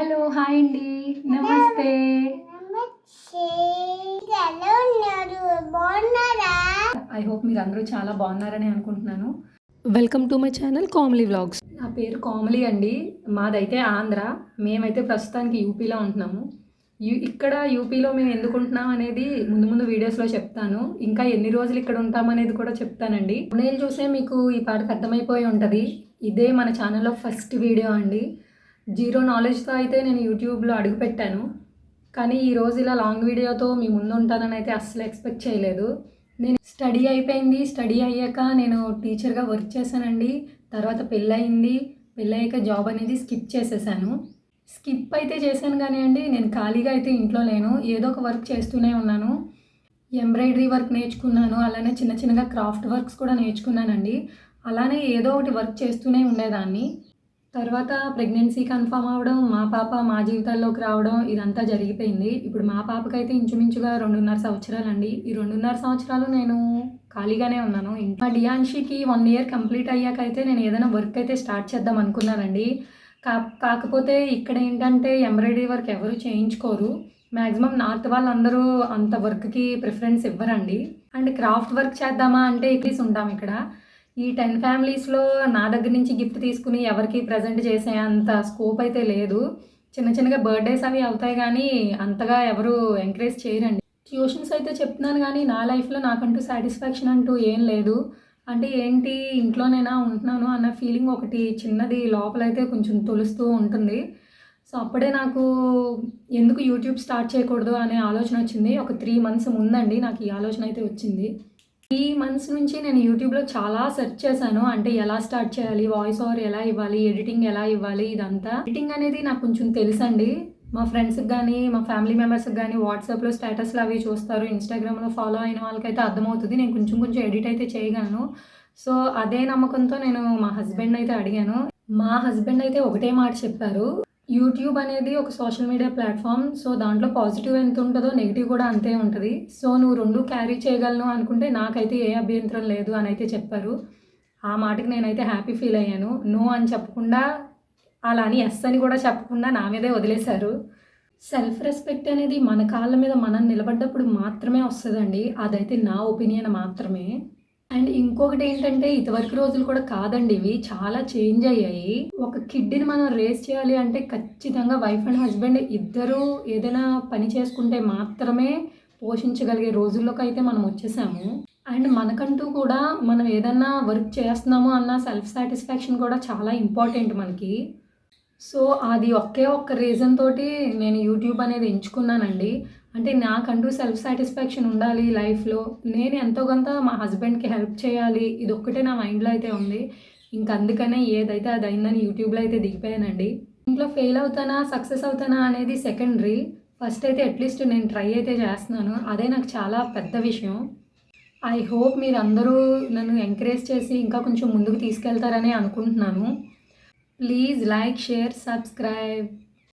Hello hi అండి, నమస్తే. I hope మీరు అందరూ చాలా బాగున్నారని అనుకుంటున్నాను. Welcome to my channel Kamli vlogs. నా పేరు కామ్లీ అండి. మాదైతే ఆంధ్ర. మేమైతే ప్రస్తుతానికి యూపీలో ఉంటున్నాము. ఇక్కడ యూపీలో మేము ఎందుకు ఉంటున్నాం అనేది ముందు ముందు వీడియోస్లో చెప్తాను. ఇంకా ఎన్ని రోజులు ఇక్కడ ఉంటామనేది కూడా చెప్తానండి. నేను చూసే మీకు ఈ పాటకు అర్థమైపోయి ఉంటుంది. ఇదే మన ఛానల్లో ఫస్ట్ వీడియో అండి. జీరో నాలెడ్జ్తో అయితే నేను యూట్యూబ్లో అడుగుపెట్టాను. కానీ ఈరోజు ఇలా లాంగ్ వీడియోతో మీ ముందు ఉంటానని అయితే అస్సలు ఎక్స్పెక్ట్ చేయలేదు. నేను స్టడీ అయిపోయింది. స్టడీ అయ్యాక నేను టీచర్గా వర్క్ చేశానండి. తర్వాత పెళ్ళయ్యాక జాబ్ అనేది స్కిప్ చేసేసాను. స్కిప్ అయితే చేశాను కానీ అండి, నేను ఖాళీగా అయితే ఇంట్లో లేను. ఏదో ఒక వర్క్ చేస్తూనే ఉన్నాను. ఎంబ్రాయిడరీ వర్క్ నేర్చుకున్నాను. అలానే చిన్న చిన్నగా క్రాఫ్ట్ వర్క్స్ కూడా నేర్చుకున్నానండి. అలానే ఏదో ఒకటి వర్క్ చేస్తూనే ఉండేదాన్ని. తర్వాత ప్రెగ్నెన్సీ కన్ఫర్మ్ అవ్వడం, మా పాప మా జీవితాల్లోకి రావడం, ఇదంతా జరిగిపోయింది. ఇప్పుడు మా పాపకైతే ఇంచుమించుగా 2.5 సంవత్సరాలండి. ఈ 2.5 సంవత్సరాలు నేను ఖాళీగానే ఉన్నాను. మా డియాన్షికి 1 ఇయర్ కంప్లీట్ అయ్యాకైతే నేను ఏదైనా వర్క్ అయితే స్టార్ట్ చేద్దాం అనుకున్నానండి. కాకపోతే ఇక్కడ ఏంటంటే ఎంబ్రాయిడరీ వర్క్ ఎవరు చేయించుకోరు. మ్యాక్సిమం నార్త్ వాళ్ళందరూ అంత వర్క్కి ప్రిఫరెన్స్ ఇవ్వరండి. అండ్ క్రాఫ్ట్ వర్క్ చేద్దామా అంటే ఎక్లీస్ ఉంటాం ఇక్కడ. ఈ 10 ఫ్యామిలీస్లో నా దగ్గర నుంచి గిఫ్ట్ తీసుకుని ఎవరికి ప్రజెంట్ చేసే అంత స్కోప్ అయితే లేదు. చిన్న చిన్నగా బర్త్డేస్ అవి అవుతాయి కానీ అంతగా ఎవరు ఎంకరేజ్ చేయరండి. ట్యూషన్స్ అయితే చెప్తున్నాను కానీ నా లైఫ్లో నాకంటూ సాటిస్ఫాక్షన్ అంటూ ఏం లేదు. అంటే ఏంటి, ఇంట్లోనైనా ఉంటున్నాను అన్న ఫీలింగ్ ఒకటి చిన్నది లోపలైతే కొంచెం తొలుస్తూ ఉంటుంది. సో అప్పుడే నాకు ఎందుకు యూట్యూబ్ స్టార్ట్ చేయకూడదు అనే ఆలోచన వచ్చింది. ఒక 3 మంత్స్ ముందండి నాకు ఈ ఆలోచన అయితే వచ్చింది. 3 మంత్స్ నుంచి నేను యూట్యూబ్లో చాలా సెర్చ్ చేశాను. అంటే ఎలా స్టార్ట్ చేయాలి, వాయిస్ ఓవర్ ఎలా ఇవ్వాలి, ఎడిటింగ్ ఎలా ఇవ్వాలి, ఇదంతా. ఎడిటింగ్ అనేది నాకు కొంచెం తెలుసండి. మా ఫ్రెండ్స్కి కానీ మా ఫ్యామిలీ మెంబర్స్కి కానీ వాట్సాప్లో స్టేటస్లు అవి చూస్తారు, ఇన్స్టాగ్రామ్లో ఫాలో అయిన వాళ్ళకైతే అర్థమవుతుంది నేను కొంచెం ఎడిట్ అయితే చేయగలను. సో అదే నమ్మకంతో నేను మా హస్బెండ్ అయితే అడిగాను. మా హస్బెండ్ అయితే ఒకటే మాట చెప్పారు, యూట్యూబ్ అనేది ఒక సోషల్ మీడియా ప్లాట్ఫామ్. సో దాంట్లో పాజిటివ్ ఎంత ఉంటుందో నెగిటివ్ కూడా అంతే ఉంటుంది. సో నువ్వు 2 క్యారీ చేయగలను అనుకుంటే నాకైతే ఏ అభ్యంతరం లేదు అని అయితే చెప్పారు. ఆ మాటకి నేనైతే హ్యాపీ ఫీల్ అయ్యాను. నో అని చెప్పకుండా, అలా అని ఎస్ అని కూడా చెప్పకుండా నా మీదే వదిలేశారు. సెల్ఫ్ రెస్పెక్ట్ అనేది మన కాళ్ళ మీద మనం నిలబడ్డప్పుడు మాత్రమే వస్తుందండి. అదైతే నా ఒపీనియన్ మాత్రమే. అండ్ ఇంకొకటి ఏంటంటే, ఇదివరకు రోజులు కూడా కాదండి, ఇవి చాలా చేంజ్ అయ్యాయి. ఒక కిడ్ని మనం రేస్ చేయాలి అంటే ఖచ్చితంగా వైఫ్ అండ్ హస్బెండ్ ఇద్దరూ ఏదైనా పని చేసుకుంటే మాత్రమే పోషించగలిగే రోజుల్లోకి అయితే మనం వచ్చేసాము. అండ్ మనకంటూ కూడా మనం ఏదన్నా వర్క్ చేస్తున్నాము అన్న సెల్ఫ్ సాటిస్ఫాక్షన్ కూడా చాలా ఇంపార్టెంట్ మనకి. సో అది ఒక్క రీజన్ తోటి నేను యూట్యూబ్ అనేది ఎంచుకున్నానండి. అంటే నాకంటూ సెల్ఫ్ సాటిస్ఫాక్షన్ ఉండాలి లైఫ్లో. నేను ఎంతో కొంత మా హస్బెండ్కి హెల్ప్ చేయాలి, ఇది ఒక్కటే నా మైండ్లో అయితే ఉంది. ఇంకా అందుకనే ఏదైతే అది అయిందని యూట్యూబ్లో అయితే దిగిపోయానండి. ఇంట్లో ఫెయిల్ అవుతానా సక్సెస్ అవుతానా అనేది సెకండరీ. ఫస్ట్ అయితే అట్లీస్ట్ నేను ట్రై అయితే చేస్తున్నాను. అదే నాకు చాలా పెద్ద విషయం. ఐ హోప్ మీరు అందరూ నన్ను ఎంకరేజ్ చేసి ఇంకా కొంచెం ముందుకు తీసుకెళ్తారని అనుకుంటున్నాను. Please like, share, subscribe.